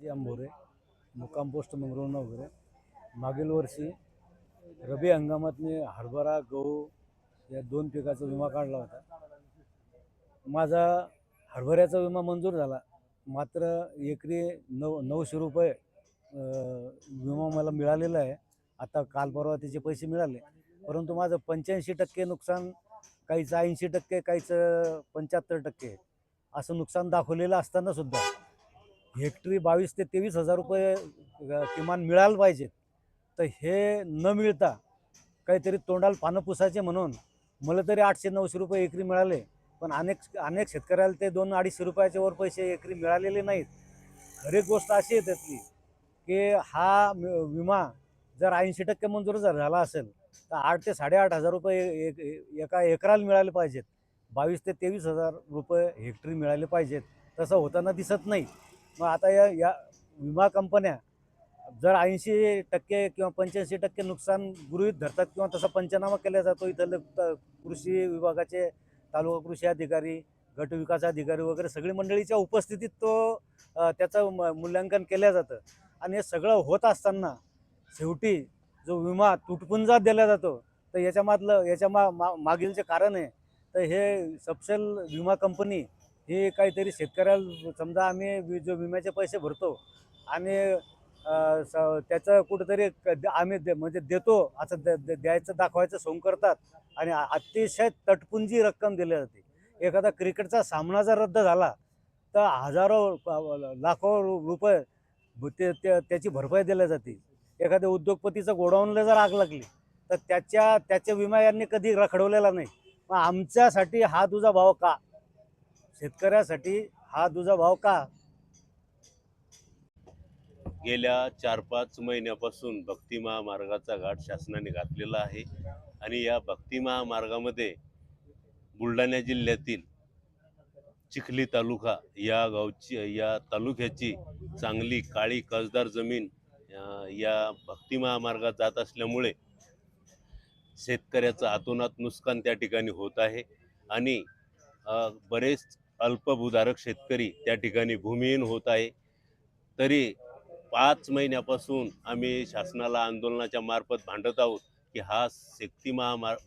अंबोरे मुक्काम पोस्ट मंगरुळना वगैरे मागील वर्षी रबी हंगामात मी हरभरा गहू या 2 पिकाचा विमा काढला होता. माझा हरभऱ्याचा विमा मंजूर झाला, मात्र एकरी 900 रुपये विमा मला मिळालेला आहे. आता काल परवा त्याचे पैसे मिळाले, परंतु माझं 85% नुकसान, काहीचं 80%, काहीचं 75% असं नुकसान दाखवलेलं असताना सुद्धा हेक्टरी 22 ते 23 हजार रुपये किमान मिळायला पाहिजेत. तर हे न मिळता काहीतरी तोंडाला पानं पुसायचे म्हणून मला तरी 800-900 रुपये एकरी मिळाले, पण अनेक शेतकऱ्याला ते 200-250 रुपयाच्या वर पैसे एकरी मिळालेले नाहीत. खरी गोष्ट अशी आहे त्यातली की हा विमा जर 80% मंजूर जर झाला असेल तर 8 ते 8.5 हजार रुपये एका एकराला मिळाले पाहिजेत. 22 ते 23 हजार रुपये हेक्टरी मिळाले पाहिजेत. तसं होताना दिसत नाही. मग आता या विमा कंपन्या जर 80% किंवा 85% नुकसान गृहीत धरतात किंवा तसा पंचनामा केला जातो, इथले कृषी विभागाचे तालुका कृषी अधिकारी, गट विकास अधिकारी वगैरे सगळी मंडळीच्या उपस्थितीत त्याचं मूल्यांकन केलं जातं. आणि हे सगळं होत असताना शेवटी जो विमा तुटपुंजा दिला जातो, तर याच्या मागील जे कारण आहे, तर हे सपशेल विमा कंपनी ही काहीतरी शेतकऱ्याला, समजा आम्ही जो विम्याचे पैसे भरतो आणि त्याचं कुठंतरी आम्ही म्हणजे देतो असं द्यायचं दाखवायचं सोंग करतात आणि अतिशय तटपुंजी रक्कम दिली जाते. एखादा क्रिकेटचा सामना जर रद्द झाला तर हजारो लाखो रुपये त्याची भरपाई दिली जाते. एखाद्या उद्योगपतीचं गोडाऊनला जर आग लागली तर त्याच्या विमा यांनी कधी रखडवलेला नाही. मग आमच्यासाठी हा दुजा भाव का? शेतकऱ्यासाठी हा दुजा भाव का? गेल्या 4-5 महिन्यापासून भक्ती महामार्गाचा घाट शासनाने घातलेला आहे आणि या भक्ती महामार्गामध्ये बुलढाणा जिल्ह्यातील चिखली तालुका या तालुक्याची चांगली काळी कसदार जमीन या भक्ती महामार्गात जात असल्यामुळे शेतकऱ्याचं हातोनात नुकसान त्या ठिकाणी होत आहे आणि बरेच अल्पभूधारक शेतकरी त्या ठिकाणी भूमिहीन होत आहे. तरी 5 महिन्यापासून आम्ही शासनाला आंदोलनाच्या मार्फत भांडत आहोत की हा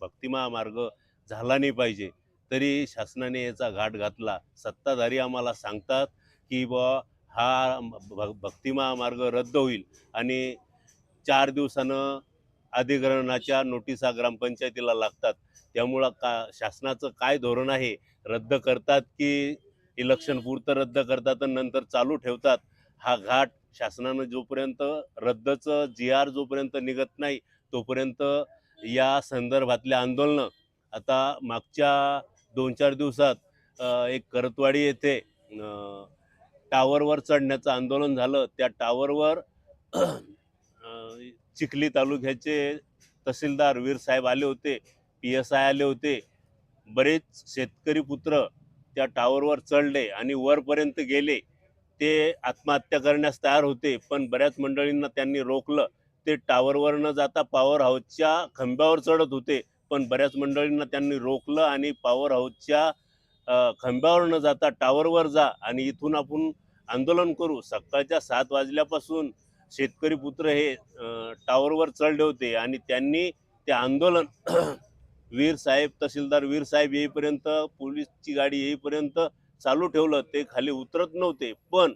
भक्ती महामार्ग झाला नाही पाहिजे. तरी शासनाने याचा घाट घातला. सत्ताधारी आम्हाला सांगतात की हा भक्ती महामार्ग रद्द होईल आणि 4 दिवसानं अधिग्रहणाच्या नोटिसा ग्रामपंचायतीला लागतात. त्यामुळं शासनाचं काय धोरण आहे? रद्द करतात की इलेक्शन पुरतं रद्द करतात आणि नंतर चालू ठेवतात? हा घाट शासनानं जोपर्यंत रद्दचं GR जोपर्यंत निघत नाही तोपर्यंत या संदर्भातले आंदोलनं, आता मागच्या 2-4 दिवसात एक करतवाडी येथे टावरवर चढण्याचं आंदोलन झालं. त्या टावरवर चिखली तालुक्याचे तहसीलदार वीरसाहेब आले होते, PSI आले होते. बरेच शेतकरी पुत्र त्या टावरवर चढले आणि वरपर्यंत गेले. ते आत्महत्या करण्यास तयार होते, पण बऱ्याच मंडळींना त्यांनी रोखलं. ते टावरवर न जाता पॉवर हाऊसच्या खांबावर चढत होते, पण बऱ्याच मंडळींना त्यांनी रोखलं आणि पॉवर हाऊसच्या खांबावर न जाता टावरवर जा आणि इथून आपण आंदोलन करू. सकाळच्या 7 वाजल्यापासून शेतकरी पुत्र हे टावरवर चढले होते आणि त्यांनी ते आंदोलन तहसीलदार वीरसाहेब येईपर्यंत, पोलीसची गाडी येईपर्यंत चालू ठेवलं. ते खाली उतरत नव्हते, पण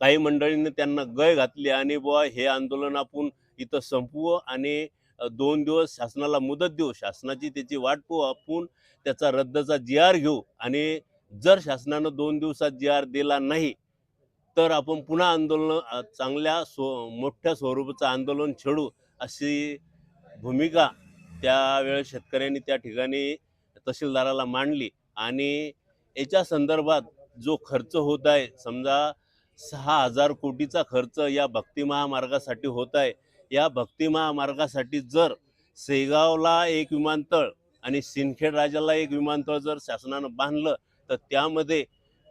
काही मंडळींनी त्यांना गय घातली आणि हे आंदोलन आपण इथं संपवू आणि 2 दिवस शासनाला मुदत देऊ, शासनाची त्याची वाट पाहू, आपण त्याचा रद्दचा GR घेऊ आणि जर शासनानं 2 दिवसात GR दिला नाही तर आपण पुन्हा आंदोलन चांगल्या मोठ्या स्वरूपाचं आंदोलन छेडू, अशी भूमिका त्यावेळेस शेतकऱ्यांनी त्या ठिकाणी तहसीलदाराला मांडली. आणि याच्या संदर्भात जो खर्च होत आहे, समजा 6,000 कोटीचा खर्च या भक्ती महामार्गासाठी होत आहे. या भक्ती महामार्गासाठी जर शेगावला एक विमानतळ आणि सिंदखेड राजाला एक विमानतळ जर शासनानं बांधलं तर त्यामध्ये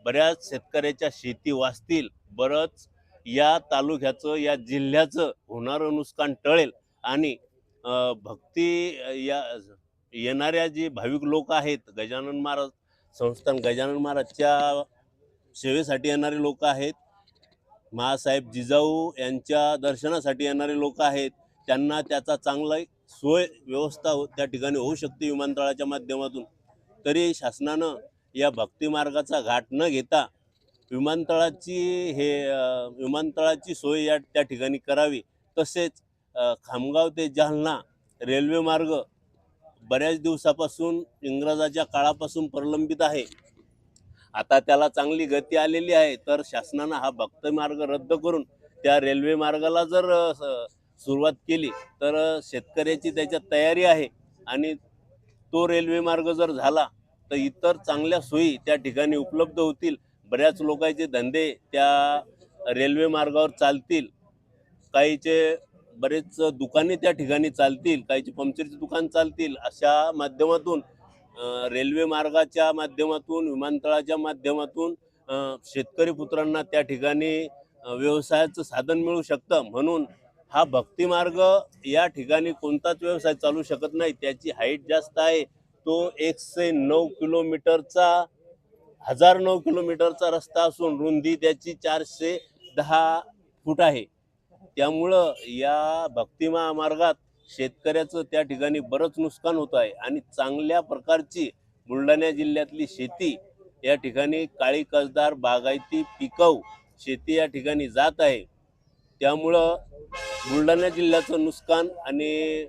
बऱ्याच शेतकऱ्याच्या शेती वाचतील, बरंच या तालुक्याचं या जिल्ह्याचं होणारं नुकसान टळेल आणि या येणाऱ्या जे भाविक लोक आहेत, गजानन महाराज संस्थान गजानन महाराजच्या सेवेसाठी येणारे लोक आहेत, महासाहेब जिजाऊ यांच्या दर्शनासाठी येणारे लोक आहेत, त्यांना त्याचा चांगला सोय व्यवस्था त्या ठिकाणी होऊ शकते विमानतळाच्या माध्यमातून. तरी शासनानं या भक्ती मार्गाचा घाट न घेता विमानतळाची सोय या त्या ठिकाणी करावी. तसेच खामगाव ते जालना रेल्वे मार्ग बऱ्याच दिवसापासून इंग्रजाच्या काळापासून प्रलंबित आहे. आता त्याला चांगली गती आलेली आहे, तर शासनानं हा भक्ती मार्ग रद्द करून त्या रेल्वे मार्गाला जर सुरुवात केली तर शेतकऱ्याची त्याच्यात तयारी आहे आणि तो रेल्वे मार्ग जर झाला तर इतर चांगल्या सोयी त्या ठिकाणी उपलब्ध होतील. बऱ्याच लोकांचे धंदे त्या रेल्वे मार्गावर चालतील, काहीचे बरेच दुकाने त्या ठिकाणी चालतील, काहीचे पंक्चरचे दुकान चालतील. अशा माध्यमातून रेल्वे मार्गाच्या माध्यमातून विमानतळाच्या माध्यमातून शेतकरी पुत्रांना त्या ठिकाणी व्यवसायाचं साधन मिळू शकतं. म्हणून हा भक्ती मार्ग या ठिकाणी कोणताच व्यवसाय चालू शकत नाही. त्याची हाईट जास्त आहे. तो 109 किलोमीटरचा 1009 किलोमीटरचा रस्ता असून रुंदी त्याची 410 फूट आहे. त्यामुळं या भक्ती महामार्गात शेतकऱ्याचं त्या ठिकाणी बरंच नुकसान होत आहे आणि चांगल्या प्रकारची बुलढाणा जिल्ह्यातली शेती या ठिकाणी काळी कसदार बागायती पिकाऊ शेती या ठिकाणी जात आहे. त्यामुळं बुलढाणा जिल्ह्याचं नुकसान आणि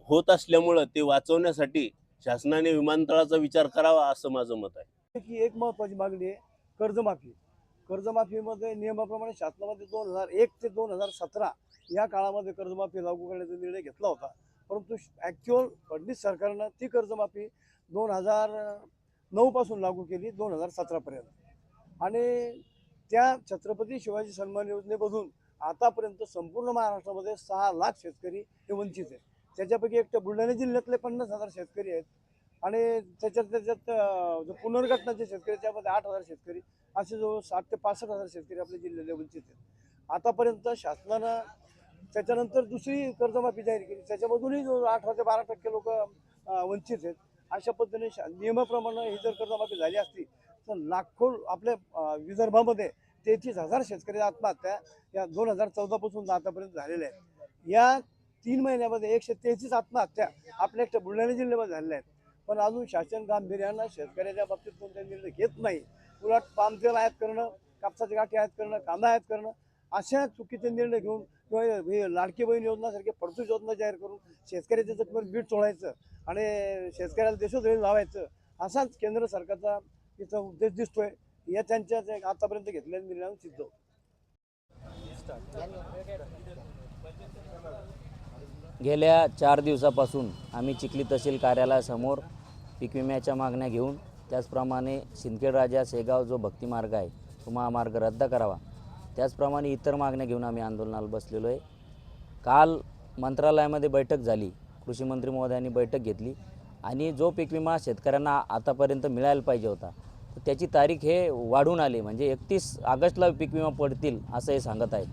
होत असल्यामुळं ते वाचवण्यासाठी शासनाने विमानतळाचा विचार करावा असं माझं मत आहे. की एक महत्त्वाची मागणी आहे कर्जमाफी. कर्जमाफीमध्ये नियमाप्रमाणे शासनामध्ये 2001 ते 2017 या काळामध्ये कर्जमाफी लागू करण्याचा निर्णय घेतला होता. परंतु ॲक्च्युअल फडणवीस सरकारनं ती कर्जमाफी 2009 पासून लागू केली 2017पर्यंत आणि त्या छत्रपती शिवाजी सन्मान योजनेमधून आतापर्यंत संपूर्ण महाराष्ट्रामध्ये 6 लाख शेतकरी हे वंचित आहेत. त्याच्यापैकी एक तर बुलढाणा जिल्ह्यातले 50,000 शेतकरी आहेत आणि त्याच्यात जो पुनर्गठनाचे शेतकरी त्यामध्ये 8,000 शेतकरी असे जो 60 ते 65,000 शेतकरी आपल्या जिल्ह्यातले वंचित आहेत. आतापर्यंत शासनानं त्याच्यानंतर दुसरी कर्जमाफी जाहीर केली, त्याच्यामधूनही जो 18 ते 12% लोक वंचित आहेत. अशा पद्धतीने नियमाप्रमाणे ही जर कर्जमाफी झाली असती तर लाखो आपल्या विदर्भामध्ये 33,000 शेतकरी आत्महत्या या 2014 पासून आतापर्यंत झालेल्या आहेत. या 3 महिन्यामध्ये 133 आत्महत्या आपल्या एकट्या बुलढाणा जिल्ह्यामध्ये झालेल्या आहेत. पण अजून शासन गांभीर्यानं शेतकऱ्याच्या बाबतीत कोणत्या निर्णय घेत नाही. उलट पाम तेल आयात करणं, कापसाची गाठी आयात करणं, कांदा आयात करणं अशा चुकीचे निर्णय घेऊन किंवा हे लाडकी बहीण योजनासारखे पडतूस योजना जाहीर करून शेतकऱ्याच्या जखमेवर बीट चोळायचं आणि शेतकऱ्याला देशोधडी लावायचं असाच केंद्र सरकारचा तिचा उद्देश दिसतोय. या त्यांच्या आतापर्यंत घेतलेल्या निर्णयावर सिद्ध होतं. गेल्या 4 दिवसापासून आम्ही चिखली तहसील कार्यालयासमोर पीक विम्याच्या मागण्या घेऊन, त्याचप्रमाणे सिंदखेड राजा शेगाव जो भक्ती मार्ग आहे तो महामार्ग रद्द करावा, त्याचप्रमाणे इतर मागण्या घेऊन आम्ही आंदोलनाला बसलेलो आहे. काल मंत्रालयामध्ये बैठक झाली, कृषी मंत्री महोदयांनी बैठक घेतली आणि जो पीक विमा शेतकऱ्यांना आतापर्यंत मिळायला पाहिजे होता तर त्याची तारीख हे वाढून आली, म्हणजे 31 ऑगस्टला पीक विमा पडतील असं हे सांगत आहे.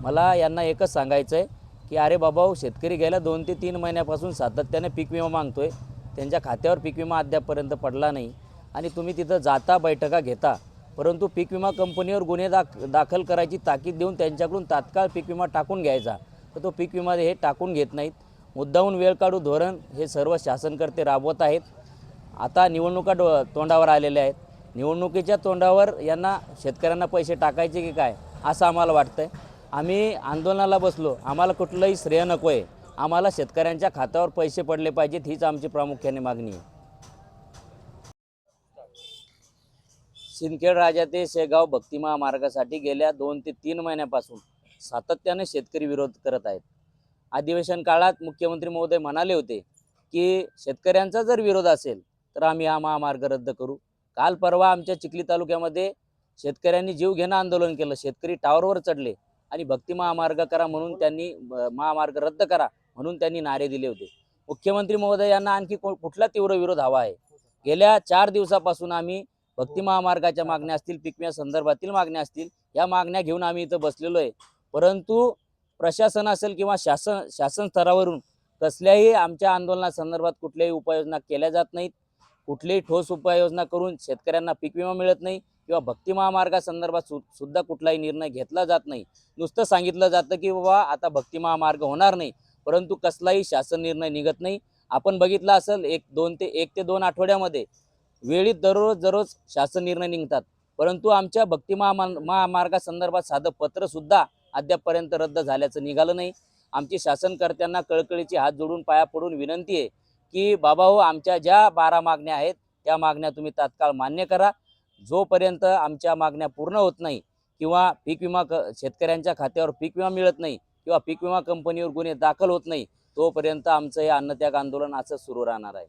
मला यांना एकच सांगायचं आहे की अरे बाबा, शेतकरी गेल्या 2 ते 3 महिन्यापासून सातत्याने पीक विमा मागतोय, त्यांच्या खात्यावर पीक विमा अद्यापपर्यंत पडला नाही आणि तुम्ही तिथं जाता, बैठका घेता, परंतु पीक विमा कंपनीवर गुन्हे दाखल करायची ताकीद देऊन त्यांच्याकडून तात्काळ पीक विमा टाकून घ्यायचा, तर तो पीक विमा हे टाकून घेत नाहीत. मुद्दाहून वेळ काढू धोरण हे सर्व शासनकर्ते राबवत आहेत. आता निवडणुका तोंडावर आलेल्या आहेत. निवडणुकीच्या तोंडावर यांना शेतकऱ्यांना पैसे टाकायचे की काय असं आम्हाला वाटतं आहे. आम्ही आंदोलनाला बसलो, आम्हाला कुठलंही श्रेय नको आहे, आम्हाला शेतकऱ्यांच्या खात्यावर पैसे पडले पाहिजेत, हीच आमची प्रामुख्याने मागणी आहे. सिंदखेड राजा ते शेगाव भक्ती महामार्गासाठी गेल्या 2 ते 3 महिन्यापासून सातत्याने शेतकरी विरोध करत आहेत. अधिवेशन काळात मुख्यमंत्री महोदय म्हणाले होते की शेतकऱ्यांचा जर विरोध असेल तर आम्ही हा महामार्ग रद्द करू, काल परवा आमच्या चिखली तालुक्यामध्ये शेतकऱ्यांनी जीव घेणं आंदोलन केलं. शेतकरी टावरवर चढले आणि भक्ती महामार्ग करा म्हणून त्यांनी महामार्ग रद्द करा म्हणून त्यांनी नारे दिले होते. मुख्यमंत्री महोदय यांना आणखी कुठला तीव्र विरोध हवा आहे? गेल्या 4 दिवसापासून आम्ही भक्ती महामार्गाच्या मागण्या असतील, पीक विम्या संदर्भातील मागण्या असतील, या मागण्या घेऊन आम्ही इथं बसलेलो आहे. परंतु प्रशासन असेल किंवा शासन स्तरावरून कसल्याही आमच्या आंदोलनासंदर्भात कुठल्याही उपाययोजना केल्या जात नाहीत. कुठलीही ठोस उपाययोजना करून शेतकऱ्यांना पीक विमा मिळत नाही किंवा भक्ती महामार्गासंदर्भात सुद्धा कुठलाही निर्णय घेतला जात नाही. नुसतं सांगितलं जातं की बाबा आता भक्ती महामार्ग होणार नाही, परंतु कसलाही शासन निर्णय निघत नाही. आपण बघितलं असेल 1 ते 2 आठवड्यामध्ये वेळीत दररोज शासन निर्णय निघतात, परंतु आमच्या भक्ती महामार्गासंदर्भात साधं पत्रसुद्धा अद्यापपर्यंत रद्द झाल्याचं निघालं नाही. आमची शासनकर्त्यांना कळकळीची हात जोडून पाया पडून विनंती आहे की बाबा हो, आमच्या ज्या 12 मागण्या आहेत त्या मागण्या तुम्ही तात्काळ मान्य करा. जोपर्यंत आमच्या मागण्या पूर्ण होत नाही किंवा पीक विमा शेतकऱ्यांच्या खात्यावर पीक विमा मिळत नाही किंवा पीक विमा कंपनीवर गुन्हे दाखल होत नाही, तोपर्यंत आमचं हे अन्नत्याग आंदोलन असं सुरू राहणार आहे.